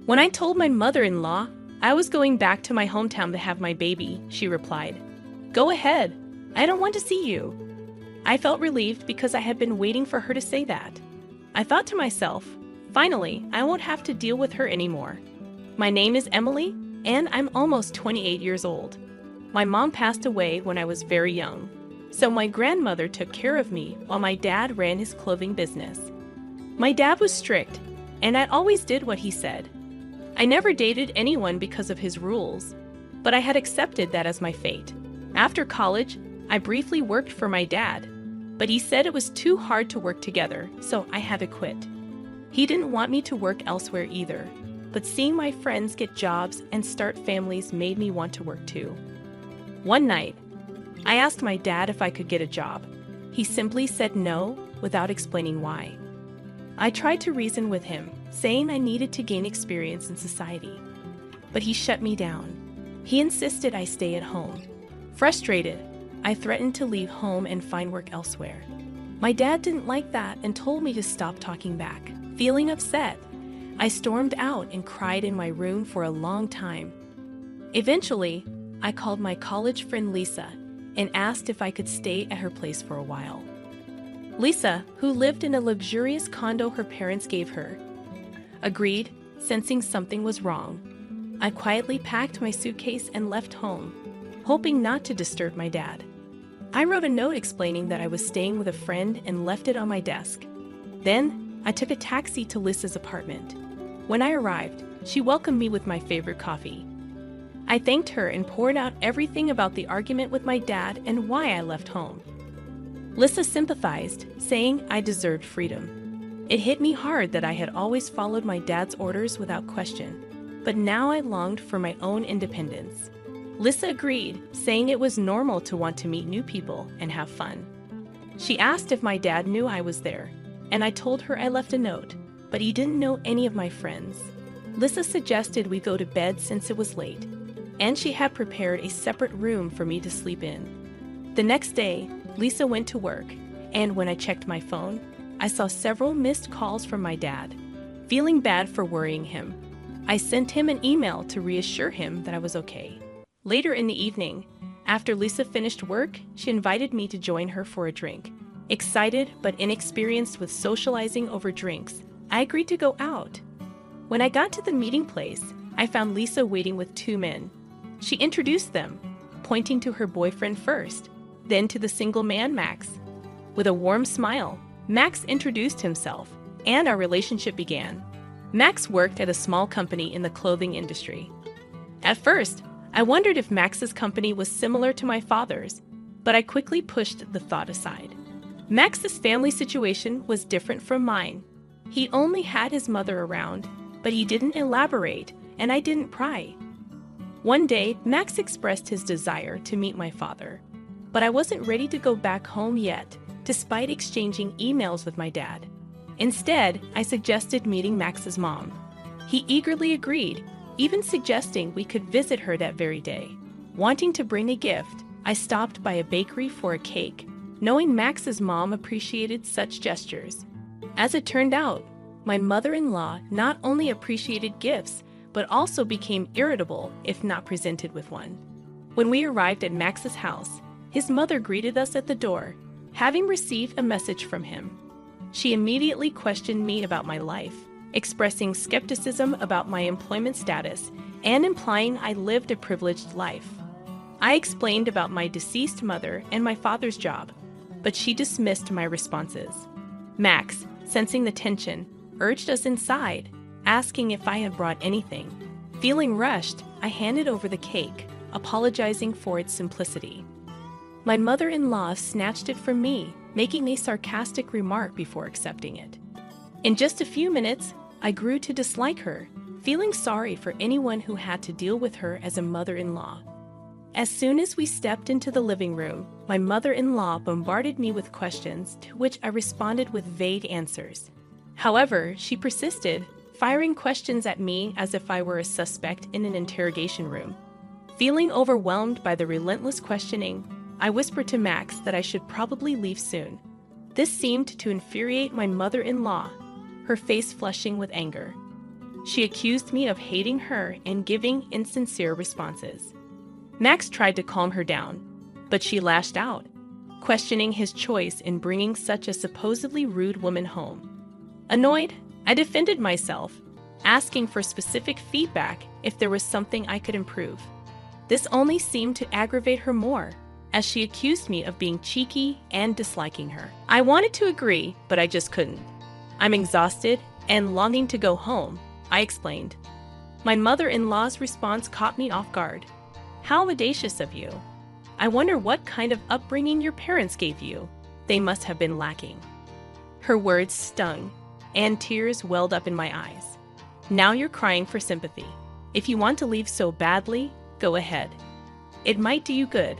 When I told my mother-in-law I was going back to my hometown to have my baby, she replied, "Go ahead. I don't want to see you." I felt relieved because I had been waiting for her to say that. I thought to myself, finally, I won't have to deal with her anymore. My name is Emily, and I'm almost 28 years old. My mom passed away when I was very young, so my grandmother took care of me while my dad ran his clothing business. My dad was strict, and I always did what he said. I never dated anyone because of his rules, but I had accepted that as my fate. After college, I briefly worked for my dad, but he said it was too hard to work together, so I had to quit. He didn't want me to work elsewhere either, but seeing my friends get jobs and start families made me want to work too. One night, I asked my dad if I could get a job. He simply said no without explaining why. I tried to reason with him, saying I needed to gain experience in society, but he shut me down. He insisted I stay at home. Frustrated, I threatened to leave home and find work elsewhere. My dad didn't like that and told me to stop talking back. Feeling upset, I stormed out and cried in my room for a long time. Eventually, I called my college friend Lisa and asked if I could stay at her place for a while. Lisa, who lived in a luxurious condo her parents gave her, agreed, sensing something was wrong. I quietly packed my suitcase and left home, hoping not to disturb my dad. I wrote a note explaining that I was staying with a friend and left it on my desk. Then, I took a taxi to Lisa's apartment. When I arrived, she welcomed me with my favorite coffee. I thanked her and poured out everything about the argument with my dad and why I left home. Lisa sympathized, saying I deserved freedom. It hit me hard that I had always followed my dad's orders without question, but now I longed for my own independence. Lisa agreed, saying it was normal to want to meet new people and have fun. She asked if my dad knew I was there, and I told her I left a note, but he didn't know any of my friends. Lisa suggested we go to bed since it was late, and she had prepared a separate room for me to sleep in. The next day, Lisa went to work, and when I checked my phone, I saw several missed calls from my dad. Feeling bad for worrying him, I sent him an email to reassure him that I was okay. Later in the evening, after Lisa finished work, she invited me to join her for a drink. Excited but inexperienced with socializing over drinks, I agreed to go out. When I got to the meeting place, I found Lisa waiting with two men. She introduced them, pointing to her boyfriend first, then to the single man, Max. With a warm smile, Max introduced himself, and our relationship began. Max worked at a small company in the clothing industry. At first, I wondered if Max's company was similar to my father's, but I quickly pushed the thought aside. Max's family situation was different from mine. He only had his mother around, but he didn't elaborate, and I didn't pry. One day, Max expressed his desire to meet my father, but I wasn't ready to go back home yet, despite exchanging emails with my dad. Instead, I suggested meeting Max's mom. He eagerly agreed, even suggesting we could visit her that very day. Wanting to bring a gift, I stopped by a bakery for a cake, knowing Max's mom appreciated such gestures. As it turned out, my mother-in-law not only appreciated gifts, but also became irritable if not presented with one. When we arrived at Max's house, his mother greeted us at the door, having received a message from him. She immediately questioned me about my life, expressing skepticism about my employment status and implying I lived a privileged life. I explained about my deceased mother and my father's job, but she dismissed my responses. Max, sensing the tension, urged us inside, asking if I had brought anything. Feeling rushed, I handed over the cake, apologizing for its simplicity. My mother-in-law snatched it from me, making a sarcastic remark before accepting it. In just a few minutes, I grew to dislike her, feeling sorry for anyone who had to deal with her as a mother-in-law. As soon as we stepped into the living room, my mother-in-law bombarded me with questions to which I responded with vague answers. However, she persisted, firing questions at me as if I were a suspect in an interrogation room. Feeling overwhelmed by the relentless questioning, I whispered to Max that I should probably leave soon. This seemed to infuriate my mother-in-law, her face flushing with anger. She accused me of hating her and giving insincere responses. Max tried to calm her down, but she lashed out, questioning his choice in bringing such a supposedly rude woman home. Annoyed, I defended myself, asking for specific feedback if there was something I could improve. This only seemed to aggravate her more, as she accused me of being cheeky and disliking her. I wanted to agree, but I just couldn't. I'm exhausted and longing to go home, I explained. My mother-in-law's response caught me off guard. How audacious of you. I wonder what kind of upbringing your parents gave you. They must have been lacking. Her words stung, and tears welled up in my eyes. Now you're crying for sympathy. If you want to leave so badly, go ahead. It might do you good.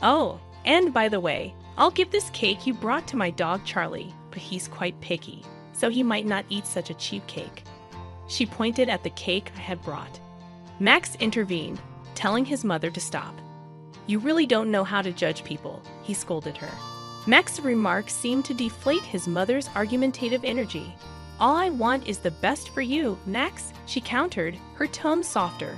Oh, and by the way, I'll give this cake you brought to my dog Charlie, but he's quite picky, so he might not eat such a cheap cake. She pointed at the cake I had brought. Max intervened, telling his mother to stop. You really don't know how to judge people, he scolded her. Max's remarks seemed to deflate his mother's argumentative energy. All I want is the best for you, Max, she countered, her tone softer.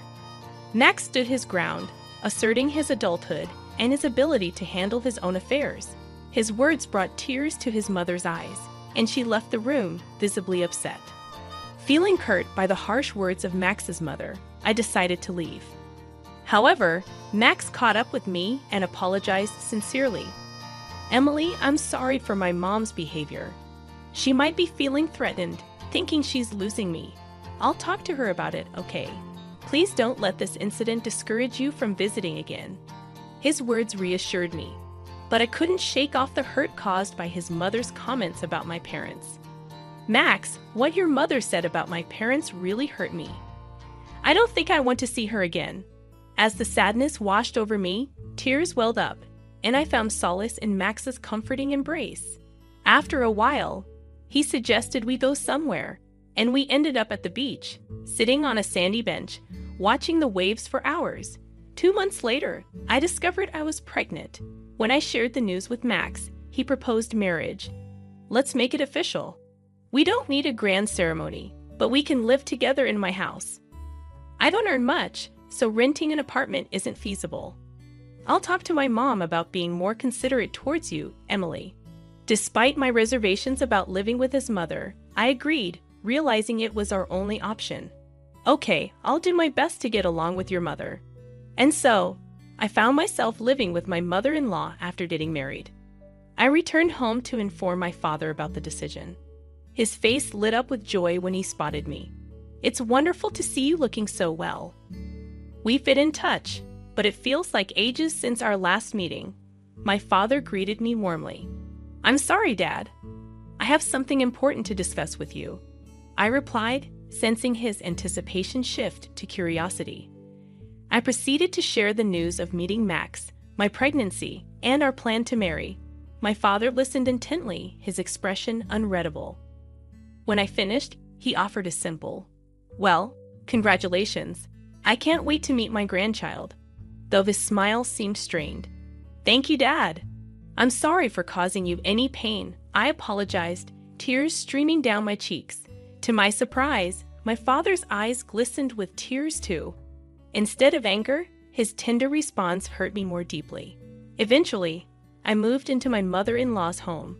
Max stood his ground, asserting his adulthood and his ability to handle his own affairs. His words brought tears to his mother's eyes, and she left the room, visibly upset. Feeling hurt by the harsh words of Max's mother, I decided to leave. However, Max caught up with me and apologized sincerely. Emily, I'm sorry for my mom's behavior. She might be feeling threatened, thinking she's losing me. I'll talk to her about it, okay? Please don't let this incident discourage you from visiting again. His words reassured me, but I couldn't shake off the hurt caused by his mother's comments about my parents. Max, what your mother said about my parents really hurt me. I don't think I want to see her again. As the sadness washed over me, tears welled up, and I found solace in Max's comforting embrace. After a while, he suggested we go somewhere, and we ended up at the beach, sitting on a sandy bench, watching the waves for hours. 2 months later, I discovered I was pregnant. When I shared the news with Max, he proposed marriage. Let's make it official. We don't need a grand ceremony, but we can live together in my house. I don't earn much, so renting an apartment isn't feasible. I'll talk to my mom about being more considerate towards you, Emily. Despite my reservations about living with his mother, I agreed, realizing it was our only option. Okay, I'll do my best to get along with your mother. And so, I found myself living with my mother-in-law after getting married. I returned home to inform my father about the decision. His face lit up with joy when he spotted me. It's wonderful to see you looking so well. We've been in touch, but it feels like ages since our last meeting. My father greeted me warmly. I'm sorry, Dad. I have something important to discuss with you. I replied, sensing his anticipation shift to curiosity. I proceeded to share the news of meeting Max, my pregnancy, and our plan to marry. My father listened intently, his expression unreadable. When I finished, he offered a simple, "Well, congratulations. I can't wait to meet my grandchild," though his smile seemed strained. "Thank you, Dad. I'm sorry for causing you any pain," I apologized, tears streaming down my cheeks. To my surprise, my father's eyes glistened with tears too. Instead of anger, his tender response hurt me more deeply. Eventually, I moved into my mother-in-law's home.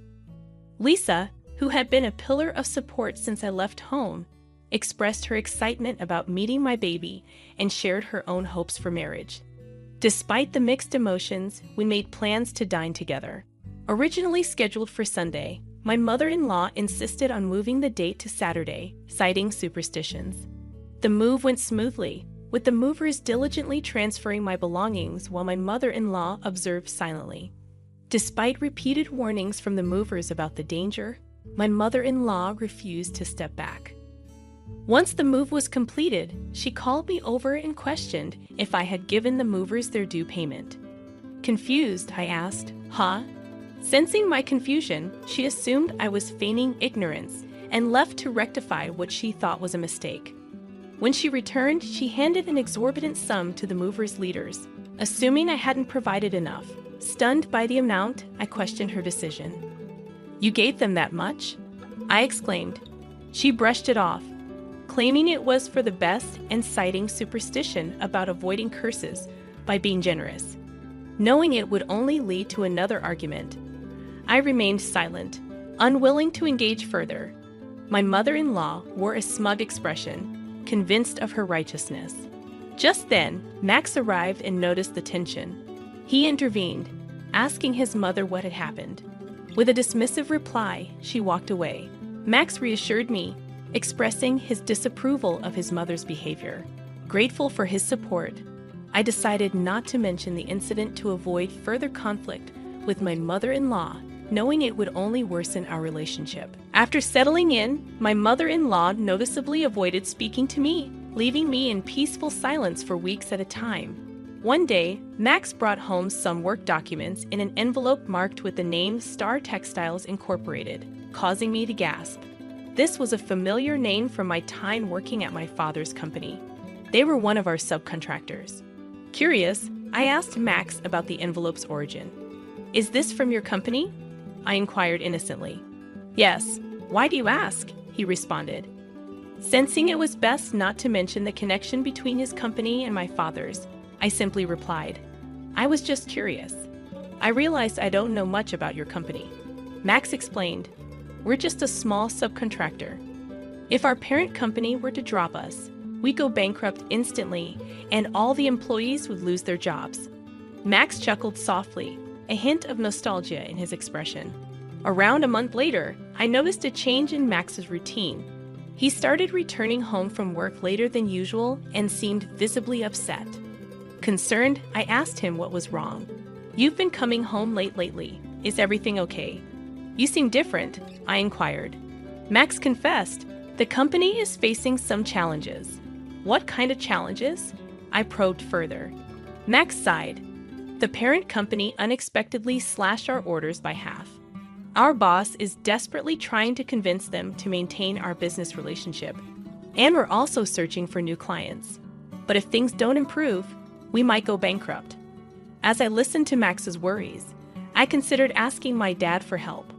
Lisa, who had been a pillar of support since I left home, expressed her excitement about meeting my baby and shared her own hopes for marriage. Despite the mixed emotions, we made plans to dine together. Originally scheduled for Sunday, my mother-in-law insisted on moving the date to Saturday, citing superstitions. The move went smoothly, with the movers diligently transferring my belongings while my mother-in-law observed silently. Despite repeated warnings from the movers about the danger, my mother-in-law refused to step back. Once the move was completed, she called me over and questioned if I had given the movers their due payment. Confused, I asked, "Huh?" Sensing my confusion, she assumed I was feigning ignorance and left to rectify what she thought was a mistake. When she returned, she handed an exorbitant sum to the movers' leaders, assuming I hadn't provided enough. Stunned by the amount, I questioned her decision. "You gave them that much?" I exclaimed. She brushed it off. claiming it was for the best and citing superstition about avoiding curses by being generous. Knowing it would only lead to another argument, I remained silent, unwilling to engage further. My mother-in-law wore a smug expression, convinced of her righteousness. Just then, Max arrived and noticed the tension. He intervened, asking his mother what had happened. With a dismissive reply, she walked away. Max reassured me, expressing his disapproval of his mother's behavior. Grateful for his support, I decided not to mention the incident to avoid further conflict with my mother-in-law, knowing it would only worsen our relationship. After settling in, my mother-in-law noticeably avoided speaking to me, leaving me in peaceful silence for weeks at a time. One day, Max brought home some work documents in an envelope marked with the name Star Textiles Incorporated, causing me to gasp. This was a familiar name from my time working at my father's company. They were one of our subcontractors. Curious, I asked Max about the envelope's origin. "Is this from your company?" I inquired innocently. "Yes. Why do you ask?" he responded. Sensing it was best not to mention the connection between his company and my father's, I simply replied, "I was just curious. I realized I don't know much about your company." Max explained, "We're just a small subcontractor. If our parent company were to drop us, we'd go bankrupt instantly and all the employees would lose their jobs." Max chuckled softly, a hint of nostalgia in his expression. Around a month later, I noticed a change in Max's routine. He started returning home from work later than usual and seemed visibly upset. Concerned, I asked him what was wrong. "You've been coming home late lately. Is everything okay?" "You seem different," I inquired. Max confessed, "The company is facing some challenges." "What kind of challenges?" I probed further. Max sighed. "The parent company unexpectedly slashed our orders by half. Our boss is desperately trying to convince them to maintain our business relationship. And we're also searching for new clients. But if things don't improve, we might go bankrupt." As I listened to Max's worries, I considered asking my dad for help.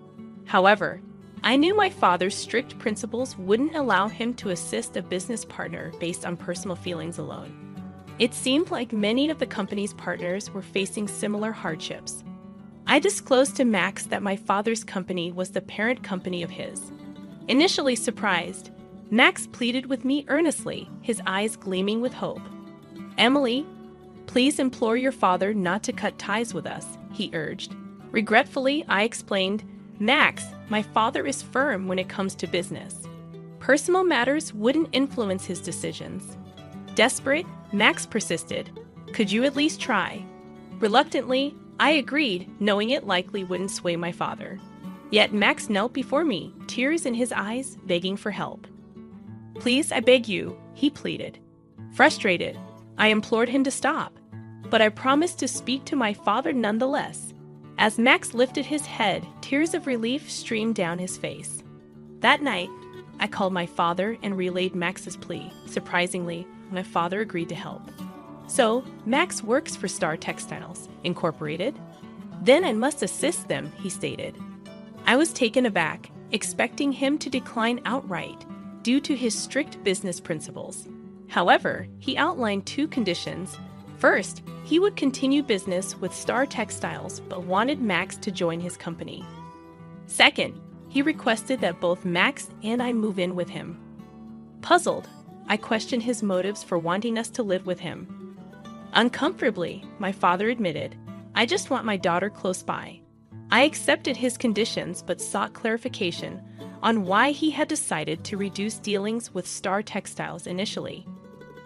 However, I knew my father's strict principles wouldn't allow him to assist a business partner based on personal feelings alone. It seemed like many of the company's partners were facing similar hardships. I disclosed to Max that my father's company was the parent company of his. Initially surprised, Max pleaded with me earnestly, his eyes gleaming with hope. "Emily, please implore your father not to cut ties with us," he urged. Regretfully, I explained, "Max, my father is firm when it comes to business. Personal matters wouldn't influence his decisions." Desperate, Max persisted. "Could you at least try?" Reluctantly, I agreed, knowing it likely wouldn't sway my father. Yet Max knelt before me, tears in his eyes, begging for help. "Please, I beg you," he pleaded. Frustrated, I implored him to stop, but I promised to speak to my father nonetheless. As Max lifted his head, tears of relief streamed down his face. That night, I called my father and relayed Max's plea. Surprisingly, my father agreed to help. "So, Max works for Star Textiles Incorporated? Then I must assist them," he stated. I was taken aback, expecting him to decline outright due to his strict business principles. However, he outlined two conditions. First, he would continue business with Star Textiles but wanted Max to join his company. Second, he requested that both Max and I move in with him. Puzzled, I questioned his motives for wanting us to live with him. Uncomfortably, my father admitted, "I just want my daughter close by." I accepted his conditions but sought clarification on why he had decided to reduce dealings with Star Textiles initially.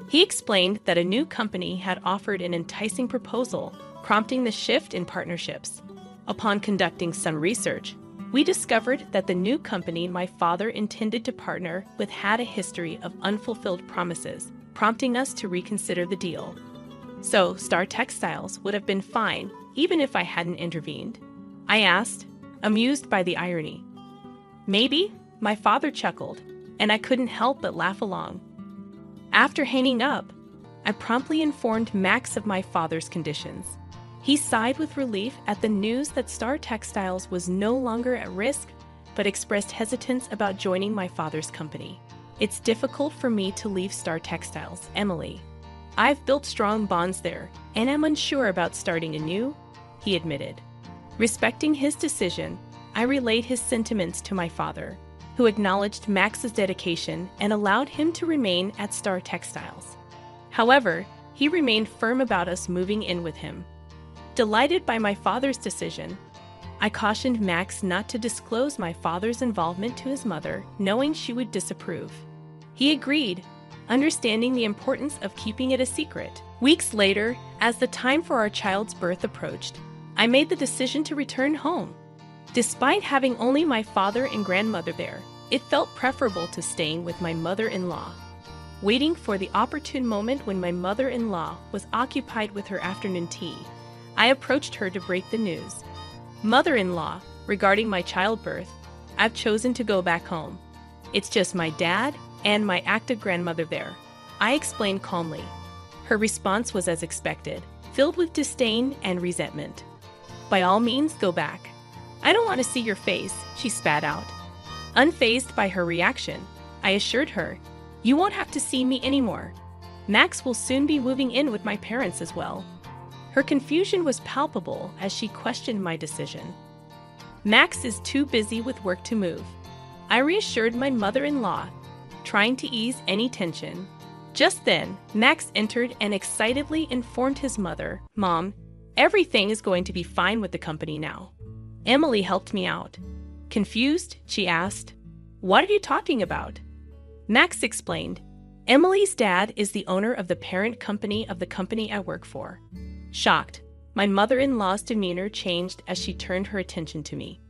He explained that a new company had offered an enticing proposal, prompting the shift in partnerships. Upon conducting some research, we discovered that the new company my father intended to partner with had a history of unfulfilled promises, prompting us to reconsider the deal. So, Star Textiles would have been fine even if I hadn't intervened? I asked, amused by the irony. "Maybe," my father chuckled, and I couldn't help but laugh along. After hanging up, I promptly informed Max of my father's conditions. He sighed with relief at the news that Star Textiles was no longer at risk, but expressed hesitance about joining my father's company. It's difficult for me to leave Star Textiles, Emily. I've built strong bonds there, and am unsure about starting anew, he admitted. Respecting his decision, I relayed his sentiments to my father, who acknowledged Max's dedication and allowed him to remain at Star Textiles. However, he remained firm about us moving in with him. Delighted by my father's decision, I cautioned Max not to disclose my father's involvement to his mother, knowing she would disapprove. He agreed, understanding the importance of keeping it a secret. Weeks later, as the time for our child's birth approached, I made the decision to return home. Despite having only my father and grandmother there, it felt preferable to staying with my mother-in-law. Waiting for the opportune moment when my mother-in-law was occupied with her afternoon tea, I approached her to break the news. Mother-in-law, regarding my childbirth, I've chosen to go back home. It's just my dad and my active grandmother there, I explained calmly. Her response was as expected, filled with disdain and resentment. By all means, go back. I don't want to see your face, she spat out. Unfazed by her reaction, I assured her, you won't have to see me anymore. Max will soon be moving in with my parents as well. Her confusion was palpable as she questioned my decision. Max is too busy with work to move, I reassured my mother-in-law, trying to ease any tension. Just then, Max entered and excitedly informed his mother, Mom, everything is going to be fine with the company now. Emily helped me out. Confused, she asked, What are you talking about? Max explained, Emily's dad is the owner of the parent company of the company I work for. Shocked, my mother-in-law's demeanor changed as she turned her attention to me.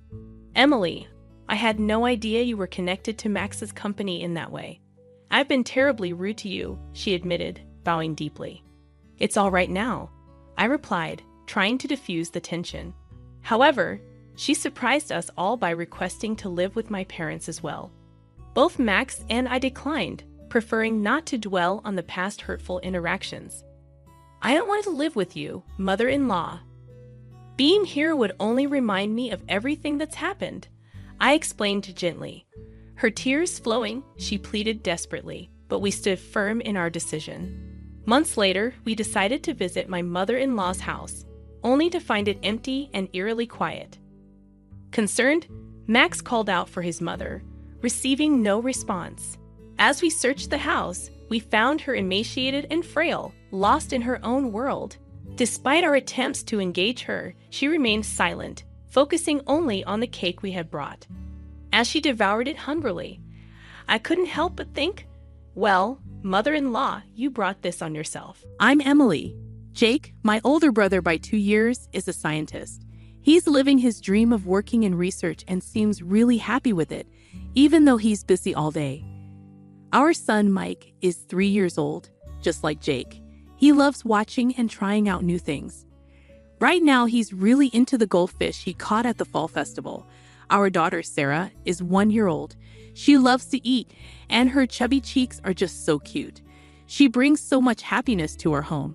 Emily, I had no idea you were connected to Max's company in that way. I've been terribly rude to you, she admitted, bowing deeply. It's all right now, I replied, trying to diffuse the tension. However, she surprised us all by requesting to live with my parents as well. Both Max and I declined, preferring not to dwell on the past hurtful interactions. I don't want to live with you, mother-in-law. Being here would only remind me of everything that's happened, I explained gently. Her tears flowing, she pleaded desperately, but we stood firm in our decision. Months later, we decided to visit my mother-in-law's house, only to find it empty and eerily quiet. Concerned, Max called out for his mother, receiving no response. As we searched the house, we found her emaciated and frail, lost in her own world. Despite our attempts to engage her, she remained silent, focusing only on the cake we had brought. As she devoured it hungrily, I couldn't help but think, well, mother-in-law, you brought this on yourself. I'm Emily. Jake, my older brother by 2 years, is a scientist. He's living his dream of working in research and seems really happy with it, even though he's busy all day. Our son, Mike, is 3 years old, just like Jake. He loves watching and trying out new things. Right now, he's really into the goldfish he caught at the fall festival. Our daughter, Sarah, is 1 year old. She loves to eat, and her chubby cheeks are just so cute. She brings so much happiness to our home.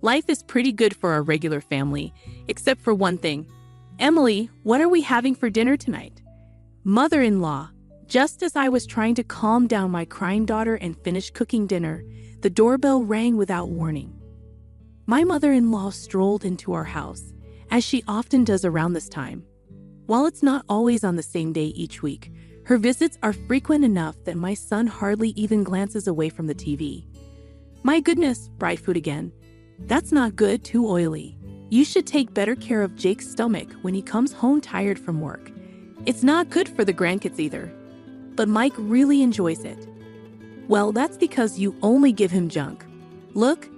Life is pretty good for our regular family, except for one thing. Emily, what are we having for dinner tonight? Mother-in-law, just as I was trying to calm down my crying daughter and finish cooking dinner, the doorbell rang without warning. My mother-in-law strolled into our house, as she often does around this time. While it's not always on the same day each week, her visits are frequent enough that my son hardly even glances away from the TV. My goodness, fried food again. That's not good, too oily. You should take better care of Jake's stomach when he comes home tired from work. It's not good for the grandkids either. But Mike really enjoys it. Well, that's because you only give him junk. Look,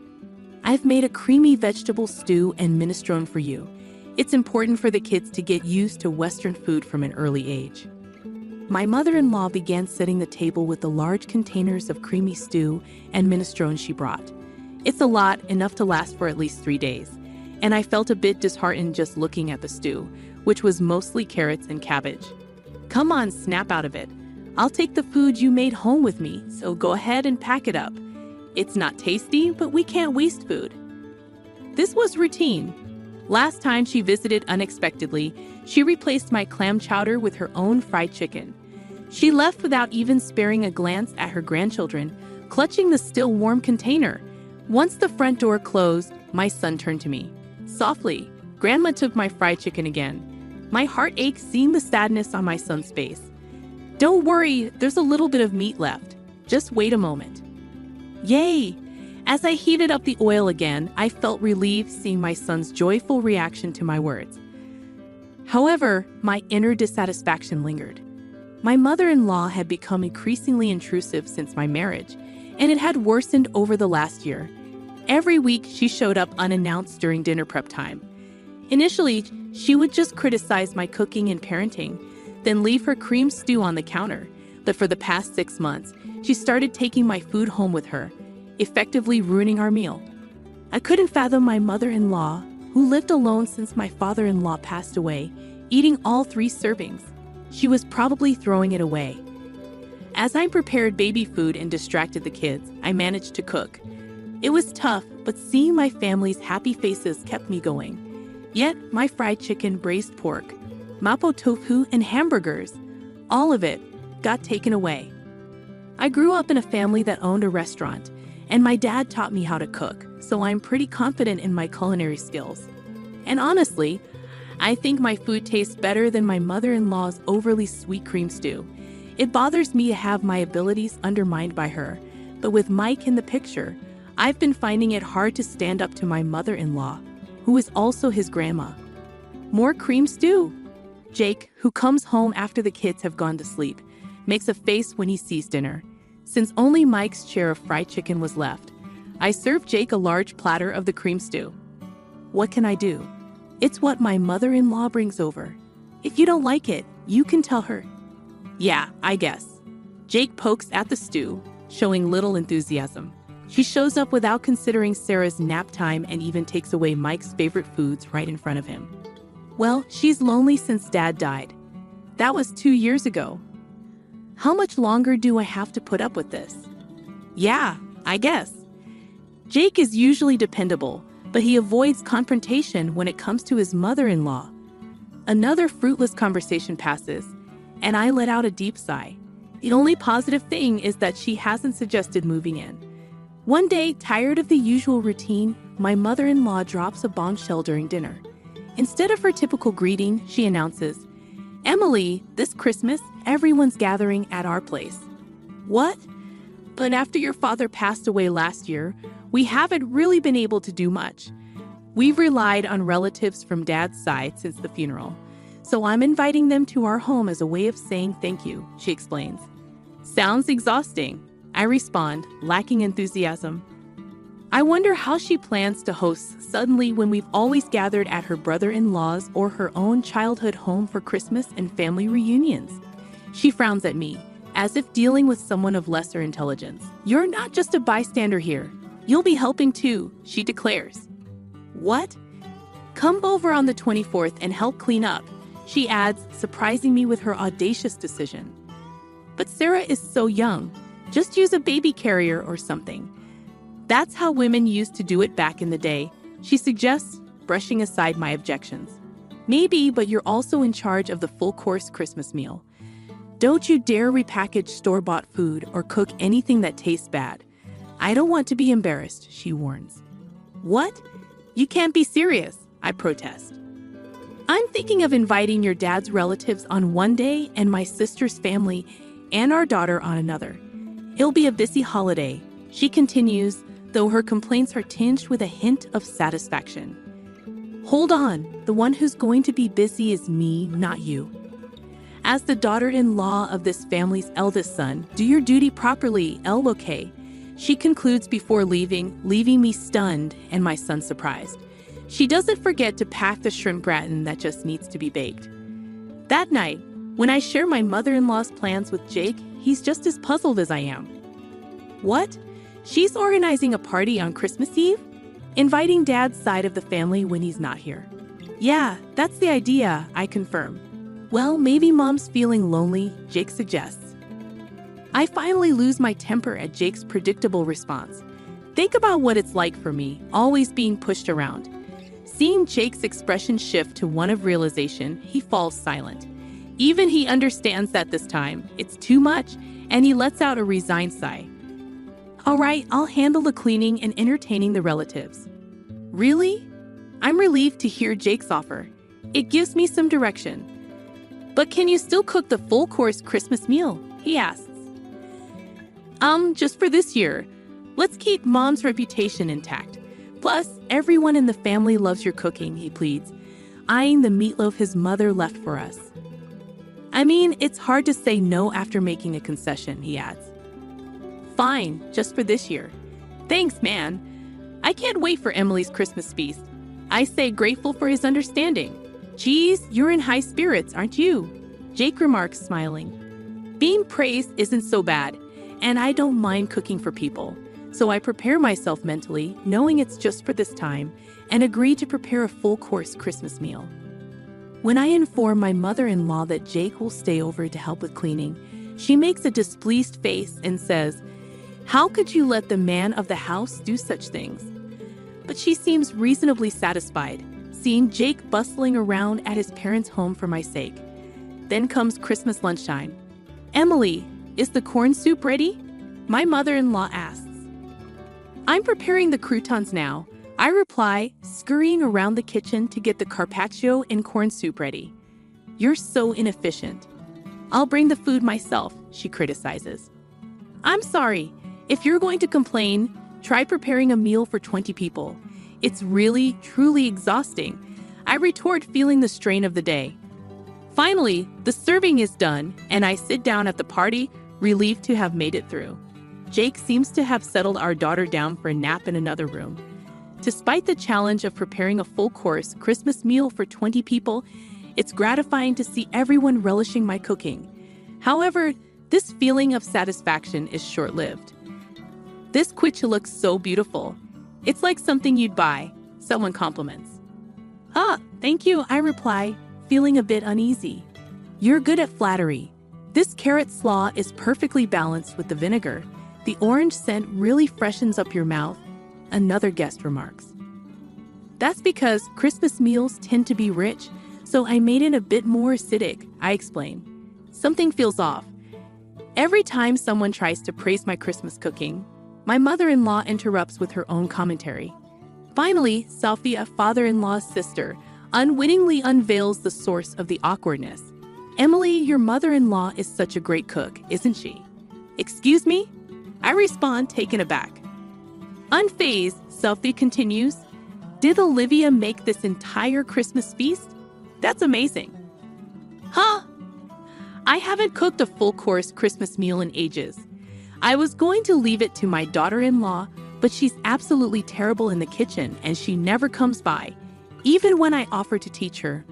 I've made a creamy vegetable stew and minestrone for you. It's important for the kids to get used to Western food from an early age. My mother-in-law began setting the table with the large containers of creamy stew and minestrone she brought. It's a lot, enough to last for at least 3 days, and I felt a bit disheartened just looking at the stew, which was mostly carrots and cabbage. Come on, snap out of it. I'll take the food you made home with me, so go ahead and pack it up. It's not tasty, but we can't waste food. This was routine. Last time she visited unexpectedly, she replaced my clam chowder with her own fried chicken. She left without even sparing a glance at her grandchildren, clutching the still warm container. Once the front door closed, my son turned to me. Softly, Grandma took my fried chicken again. My heart ached seeing the sadness on my son's face. Don't worry, there's a little bit of meat left. Just wait a moment. Yay! As I heated up the oil again, I felt relieved seeing my son's joyful reaction to my words. However, my inner dissatisfaction lingered. My mother-in-law had become increasingly intrusive since my marriage, and it had worsened over the last year. Every week, she showed up unannounced during dinner prep time. Initially, she would just criticize my cooking and parenting, then leave her cream stew on the counter. But for the past 6 months, she started taking my food home with her, effectively ruining our meal. I couldn't fathom my mother-in-law, who lived alone since my father-in-law passed away, eating all 3 servings. She was probably throwing it away. As I prepared baby food and distracted the kids, I managed to cook. It was tough, but seeing my family's happy faces kept me going. Yet, my fried chicken, braised pork, mapo tofu, and hamburgers, all of it, got taken away. I grew up in a family that owned a restaurant, and my dad taught me how to cook, so I'm pretty confident in my culinary skills. And honestly, I think my food tastes better than my mother-in-law's overly sweet cream stew. It bothers me to have my abilities undermined by her, but with Mike in the picture, I've been finding it hard to stand up to my mother-in-law, who is also his grandma. More cream stew? Jake, who comes home after the kids have gone to sleep, makes a face when he sees dinner. Since only Mike's share of fried chicken was left, I served Jake a large platter of the cream stew. What can I do? It's what my mother-in-law brings over. If you don't like it, you can tell her. Yeah, I guess. Jake pokes at the stew, showing little enthusiasm. She shows up without considering Sarah's nap time and even takes away Mike's favorite foods right in front of him. Well, she's lonely since Dad died. That was 2 years ago. How much longer do I have to put up with this? Yeah, I guess. Jake is usually dependable, but he avoids confrontation when it comes to his mother-in-law. Another fruitless conversation passes, and I let out a deep sigh. The only positive thing is that she hasn't suggested moving in. One day, tired of the usual routine, my mother-in-law drops a bombshell during dinner. Instead of her typical greeting, she announces, "Emily, this Christmas, everyone's gathering at our place." What? But after your father passed away last year, we haven't really been able to do much. We've relied on relatives from Dad's side since the funeral, so I'm inviting them to our home as a way of saying thank you, she explains. Sounds exhausting, I respond, lacking enthusiasm. I wonder how she plans to host suddenly when we've always gathered at her brother-in-law's or her own childhood home for Christmas and family reunions. She frowns at me, as if dealing with someone of lesser intelligence. You're not just a bystander here. You'll be helping too, she declares. What? Come over on the 24th and help clean up, she adds, surprising me with her audacious decision. But Sarah is so young. Just use a baby carrier or something. That's how women used to do it back in the day, she suggests, brushing aside my objections. Maybe, but you're also in charge of the full-course Christmas meal. Don't you dare repackage store-bought food or cook anything that tastes bad. I don't want to be embarrassed, she warns. What? You can't be serious, I protest. I'm thinking of inviting your dad's relatives on one day and my sister's family and our daughter on another. It'll be a busy holiday, she continues, though her complaints are tinged with a hint of satisfaction. Hold on, the one who's going to be busy is me, not you. As the daughter-in-law of this family's eldest son, do your duty properly, LOK, she concludes before leaving me stunned and my son surprised. She doesn't forget to pack the shrimp gratin that just needs to be baked. That night, when I share my mother-in-law's plans with Jake, he's just as puzzled as I am. What? She's organizing a party on Christmas Eve? Inviting Dad's side of the family when he's not here. Yeah, that's the idea, I confirm. Well, maybe Mom's feeling lonely, Jake suggests. I finally lose my temper at Jake's predictable response. Think about what it's like for me, always being pushed around. Seeing Jake's expression shift to one of realization, he falls silent. Even he understands that this time it's too much, and he lets out a resigned sigh. All right, I'll handle the cleaning and entertaining the relatives. Really? I'm relieved to hear Jake's offer. It gives me some direction. But can you still cook the full-course Christmas meal? He asks. Just for this year. Let's keep Mom's reputation intact. Plus, everyone in the family loves your cooking, he pleads, eyeing the meatloaf his mother left for us. I mean, it's hard to say no after making a concession, he adds. Fine, just for this year. Thanks, man. I can't wait for Emily's Christmas feast. I say, grateful for his understanding. Geez, you're in high spirits, aren't you? Jake remarks, smiling. Being praised isn't so bad, and I don't mind cooking for people. So I prepare myself mentally, knowing it's just for this time, and agree to prepare a full-course Christmas meal. When I inform my mother-in-law that Jake will stay over to help with cleaning, she makes a displeased face and says, "How could you let the man of the house do such things?" But she seems reasonably satisfied, seeing Jake bustling around at his parents' home for my sake. Then comes Christmas lunchtime. Emily, is the corn soup ready? My mother-in-law asks. I'm preparing the croutons now, I reply, scurrying around the kitchen to get the carpaccio and corn soup ready. You're so inefficient. I'll bring the food myself, she criticizes. I'm sorry. If you're going to complain, try preparing a meal for 20 people. It's really, truly exhausting. I retort, feeling the strain of the day. Finally, the serving is done, and I sit down at the party, relieved to have made it through. Jake seems to have settled our daughter down for a nap in another room. Despite the challenge of preparing a full-course Christmas meal for 20 people, it's gratifying to see everyone relishing my cooking. However, this feeling of satisfaction is short-lived. This quiche looks so beautiful. It's like something you'd buy, someone compliments. Ah, thank you, I reply, feeling a bit uneasy. You're good at flattery. This carrot slaw is perfectly balanced with the vinegar. The orange scent really freshens up your mouth, another guest remarks. That's because Christmas meals tend to be rich, so I made it a bit more acidic, I explain. Something feels off. Every time someone tries to praise my Christmas cooking, my mother-in-law interrupts with her own commentary. Finally, Sophia, father-in-law's sister, unwittingly unveils the source of the awkwardness. Emily, your mother-in-law is such a great cook, isn't she? Excuse me? I respond, taken aback. Unfazed, Sophie continues, did Olivia make this entire Christmas feast? That's amazing. Huh? I haven't cooked a full-course Christmas meal in ages. I was going to leave it to my daughter-in-law, but she's absolutely terrible in the kitchen and she never comes by. Even when I offer to teach her,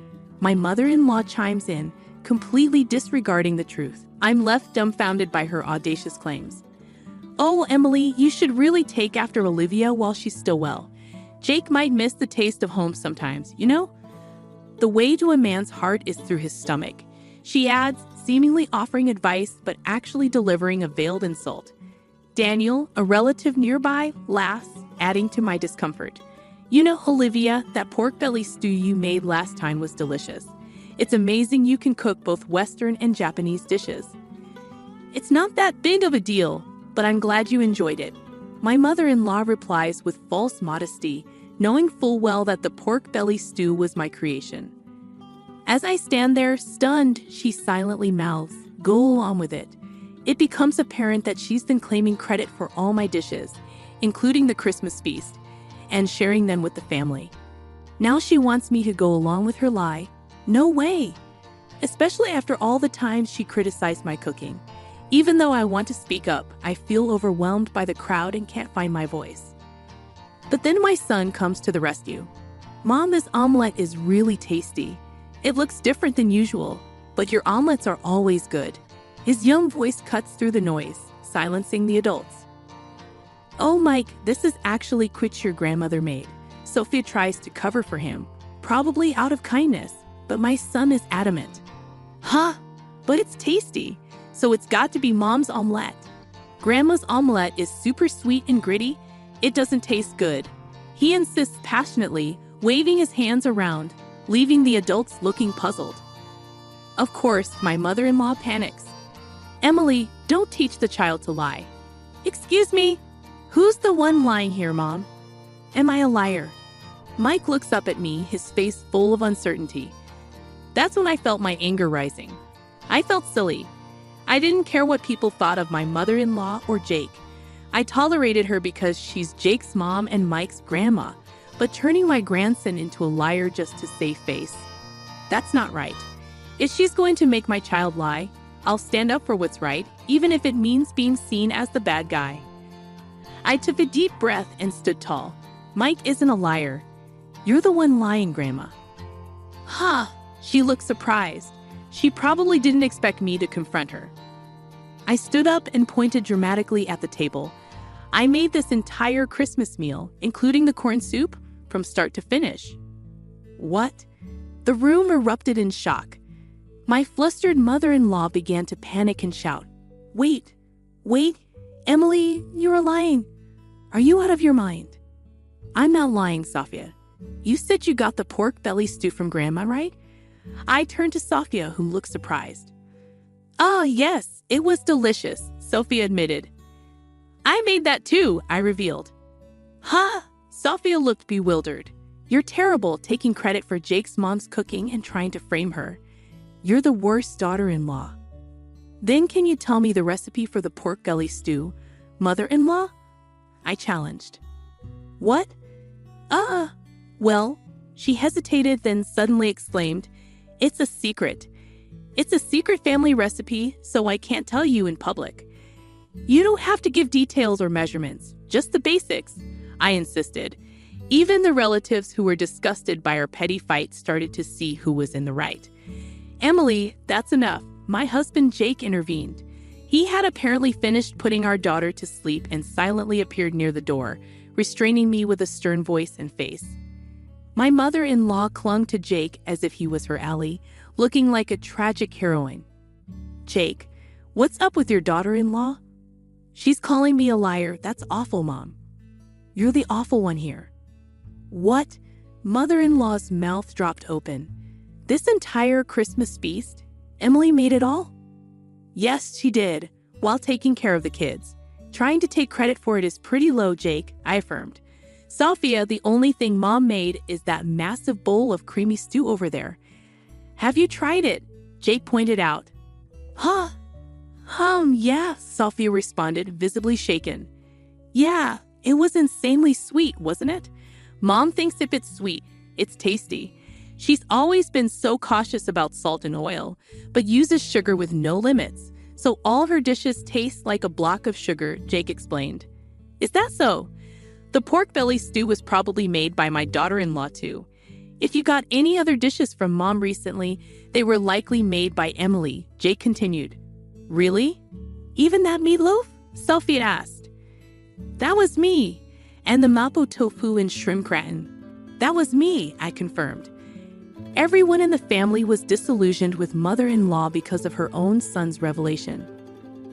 my mother-in-law chimes in, completely disregarding the truth. I'm left dumbfounded by her audacious claims. Oh, Emily, you should really take after Olivia while she's still well. Jake might miss the taste of home sometimes, you know? The way to a man's heart is through his stomach. She adds, seemingly offering advice but actually delivering a veiled insult. Daniel, a relative nearby, laughs, adding to my discomfort. You know, Olivia, that pork belly stew you made last time was delicious. It's amazing you can cook both Western and Japanese dishes. It's not that big of a deal, but I'm glad you enjoyed it. My mother-in-law replies with false modesty, knowing full well that the pork belly stew was my creation. As I stand there, stunned, she silently mouths, "Go along with it." It becomes apparent that she's been claiming credit for all my dishes, including the Christmas feast, and sharing them with the family. Now she wants me to go along with her lie. No way! Especially after all the times she criticized my cooking. Even though I want to speak up, I feel overwhelmed by the crowd and can't find my voice. But then my son comes to the rescue. Mom, this omelet is really tasty. It looks different than usual, but your omelets are always good. His young voice cuts through the noise, silencing the adults. Oh, Mike, this is actually quiche your grandmother made. Sophia tries to cover for him, probably out of kindness, but my son is adamant. Huh? But it's tasty, so it's got to be Mom's omelet. Grandma's omelet is super sweet and gritty. It doesn't taste good. He insists passionately, waving his hands around, leaving the adults looking puzzled. Of course, my mother-in-law panics. Emily, don't teach the child to lie. Excuse me? Who's the one lying here, Mom? Am I a liar? Mike looks up at me, his face full of uncertainty. That's when I felt my anger rising. I felt silly. I didn't care what people thought of my mother-in-law or Jake. I tolerated her because she's Jake's mom and Mike's grandma, but turning my grandson into a liar just to save face, that's not right. If she's going to make my child lie, I'll stand up for what's right, even if it means being seen as the bad guy. I took a deep breath and stood tall. Mike isn't a liar. You're the one lying, Grandma. Huh, she looked surprised. She probably didn't expect me to confront her. I stood up and pointed dramatically at the table. I made this entire Christmas meal, including the corn soup, from start to finish. What? The room erupted in shock. My flustered mother-in-law began to panic and shout, Wait, Emily, you're lying. Are you out of your mind? I'm not lying, Safia. You said you got the pork belly stew from Grandma, right? I turned to Safia, who looked surprised. Ah, yes, it was delicious, Sophia admitted. I made that too, I revealed. Huh? Safia looked bewildered. You're terrible, taking credit for Jake's mom's cooking and trying to frame her. You're the worst daughter-in-law. Then can you tell me the recipe for the pork belly stew, mother-in-law? I challenged. What? Well, she hesitated, then suddenly exclaimed, It's a secret. It's a secret family recipe, so I can't tell you in public. You don't have to give details or measurements, just the basics, I insisted. Even the relatives who were disgusted by our petty fight started to see who was in the right. Emily, that's enough. My husband Jake intervened. He had apparently finished putting our daughter to sleep and silently appeared near the door, restraining me with a stern voice and face. My mother-in-law clung to Jake as if he was her ally, looking like a tragic heroine. Jake, what's up with your daughter-in-law? She's calling me a liar. That's awful, Mom. You're the awful one here. What? Mother-in-law's mouth dropped open. This entire Christmas feast? Emily made it all? Yes, she did, while taking care of the kids. Trying to take credit for it is pretty low, Jake, I affirmed. Safia, the only thing Mom made is that massive bowl of creamy stew over there. Have you tried it? Jake pointed out. Huh? Yeah, Safia responded, visibly shaken. Yeah, it was insanely sweet, wasn't it? Mom thinks if it's sweet, it's tasty. She's always been so cautious about salt and oil, but uses sugar with no limits. So all her dishes taste like a block of sugar, Jake explained. Is that so? The pork belly stew was probably made by my daughter-in-law too. If you got any other dishes from Mom recently, they were likely made by Emily, Jake continued. Really? Even that meatloaf? Sophie asked. That was me. And the mapo tofu and shrimp gratin. That was me, I confirmed. Everyone in the family was disillusioned with mother-in-law because of her own son's revelation.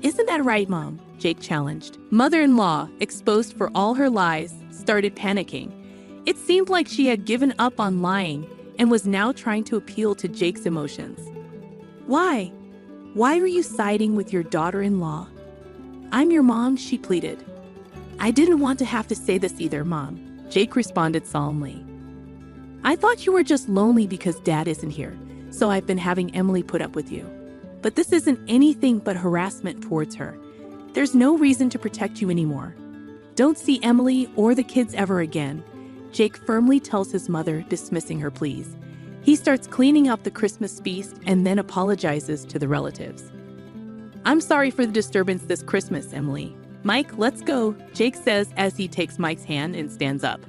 Isn't that right, Mom? Jake challenged. Mother-in-law, exposed for all her lies, started panicking. It seemed like she had given up on lying and was now trying to appeal to Jake's emotions. Why? Why were you siding with your daughter-in-law? I'm your mom, she pleaded. I didn't want to have to say this either, Mom, Jake responded solemnly. I thought you were just lonely because Dad isn't here, so I've been having Emily put up with you. But this isn't anything but harassment towards her. There's no reason to protect you anymore. Don't see Emily or the kids ever again, Jake firmly tells his mother, dismissing her pleas. He starts cleaning up the Christmas feast and then apologizes to the relatives. I'm sorry for the disturbance this Christmas, Emily. Mike, let's go, Jake says as he takes Mike's hand and stands up.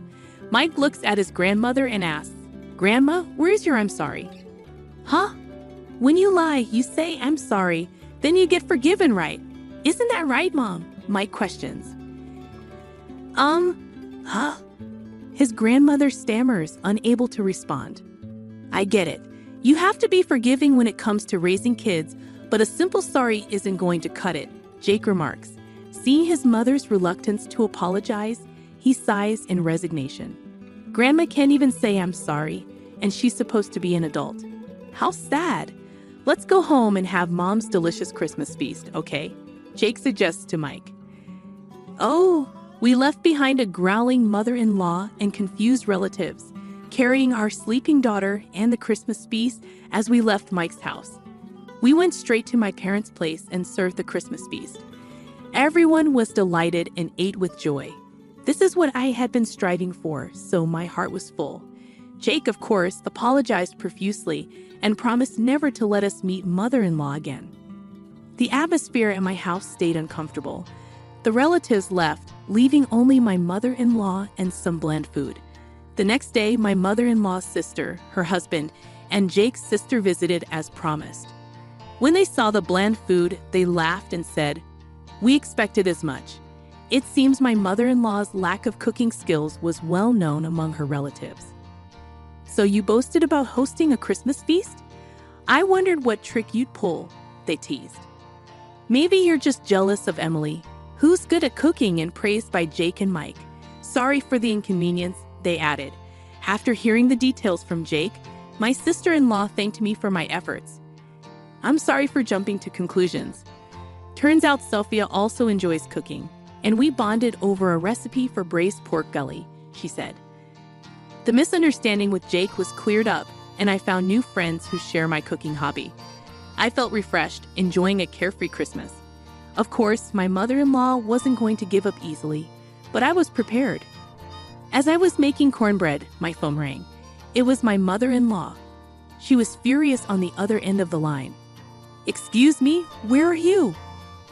Mike looks at his grandmother and asks, Grandma, where's your I'm sorry? Huh? When you lie, you say I'm sorry, then you get forgiven, right? Isn't that right, Mom? Mike questions. Huh? His grandmother stammers, unable to respond. I get it. You have to be forgiving when it comes to raising kids, but a simple sorry isn't going to cut it, Jake remarks. Seeing his mother's reluctance to apologize, he sighs in resignation. Grandma can't even say I'm sorry, and she's supposed to be an adult. How sad. Let's go home and have Mom's delicious Christmas feast, okay? Jake suggests to Mike. Oh, we left behind a growling mother-in-law and confused relatives, carrying our sleeping daughter and the Christmas feast as we left Mike's house. We went straight to my parents' place and served the Christmas feast. Everyone was delighted and ate with joy. This is what I had been striving for, so my heart was full. Jake, of course, apologized profusely and promised never to let us meet mother-in-law again. The atmosphere at my house stayed uncomfortable. The relatives left, leaving only my mother-in-law and some bland food. The next day, my mother-in-law's sister, her husband, and Jake's sister visited as promised. When they saw the bland food, they laughed and said, "We expected as much." It seems my mother-in-law's lack of cooking skills was well known among her relatives. "So you boasted about hosting a Christmas feast? I wondered what trick you'd pull," they teased. "Maybe you're just jealous of Emily, who's good at cooking," and praised by Jake and Mike. "Sorry for the inconvenience," they added. After hearing the details from Jake, my sister-in-law thanked me for my efforts. I'm sorry for jumping to conclusions. Turns out Sophia also enjoys cooking, and we bonded over a recipe for braised pork gully, she said. The misunderstanding with Jake was cleared up, and I found new friends who share my cooking hobby. I felt refreshed, enjoying a carefree Christmas. Of course, my mother-in-law wasn't going to give up easily, but I was prepared. As I was making cornbread, my phone rang. It was my mother-in-law. She was furious on the other end of the line. "Excuse me, where are you?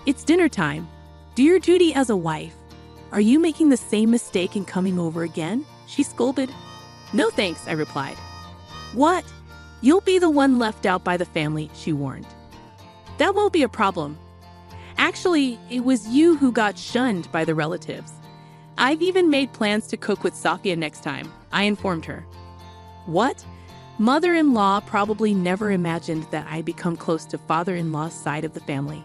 It's dinner time. Do your duty as a wife. Are you making the same mistake in coming over again?" she scolded. "No thanks," I replied. "What? You'll be the one left out by the family," she warned. "That won't be a problem. Actually, it was you who got shunned by the relatives. I've even made plans to cook with Sophia next time," I informed her. What? Mother-in-law probably never imagined that I'd become close to father-in-law's side of the family.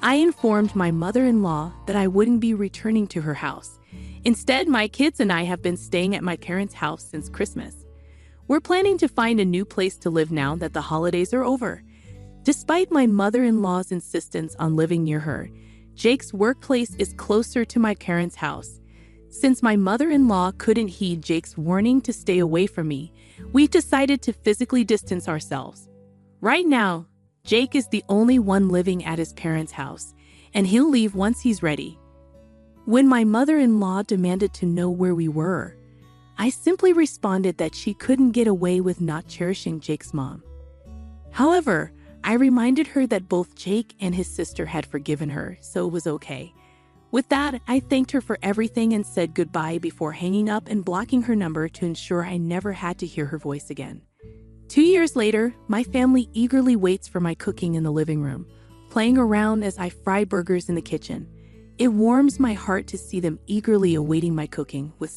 I informed my mother-in-law that I wouldn't be returning to her house. Instead, my kids and I have been staying at my parents' house since Christmas. We're planning to find a new place to live now that the holidays are over. Despite my mother-in-law's insistence on living near her, Jake's workplace is closer to my parents' house. Since my mother-in-law couldn't heed Jake's warning to stay away from me, we've decided to physically distance ourselves. Right now, Jake is the only one living at his parents' house, and he'll leave once he's ready. When my mother-in-law demanded to know where we were, I simply responded that she couldn't get away with not cherishing Jake's mom. However, I reminded her that both Jake and his sister had forgiven her, so it was okay. With that, I thanked her for everything and said goodbye before hanging up and blocking her number to ensure I never had to hear her voice again. 2 years later, my family eagerly waits for my cooking in the living room, playing around as I fry burgers in the kitchen. It warms my heart to see them eagerly awaiting my cooking with